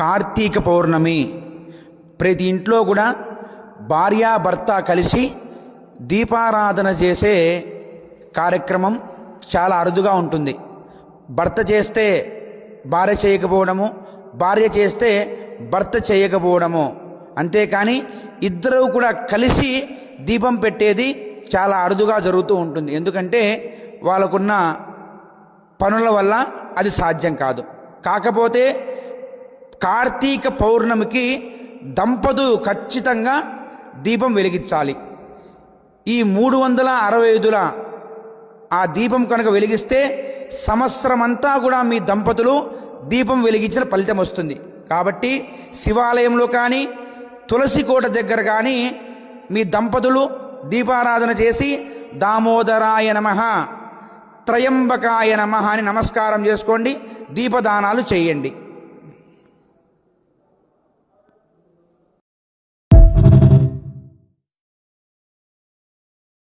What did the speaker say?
కార్తీక పౌర్ణమి ప్రతి ఇంట్లో కూడా భార్యాభర్త కలిసి దీపారాధన చేసే కార్యక్రమం చాలా అరుదుగా ఉంటుంది. భర్త చేస్తే భార్య చేయకపోవడము, భార్య చేస్తే భర్త చేయకపోవడము. అంతేకాని ఇద్దరు కూడా కలిసి దీపం పెట్టేది చాలా అరుదుగా జరుగుతూ ఉంటుంది. ఎందుకంటే వాళ్ళకున్న పనుల వల్ల అది సాధ్యం కాదు. కాకపోతే కార్తీక పౌర్ణమికి దంపతులు ఖచ్చితంగా దీపం వెలిగించాలి. ఈ 365ల ఆ దీపం కనుక వెలిగిస్తే సంవత్సరమంతా కూడా మీ దంపతులు దీపం వెలిగించిన ఫలితం వస్తుంది. కాబట్టి శివాలయంలో కానీ తులసి కోట దగ్గర కానీ మీ దంపతులు దీపారాధన చేసి దామోదరాయ నమః, త్రయంబకాయ నమః అని నమస్కారం చేసుకోండి, దీపదానాలు చేయండి.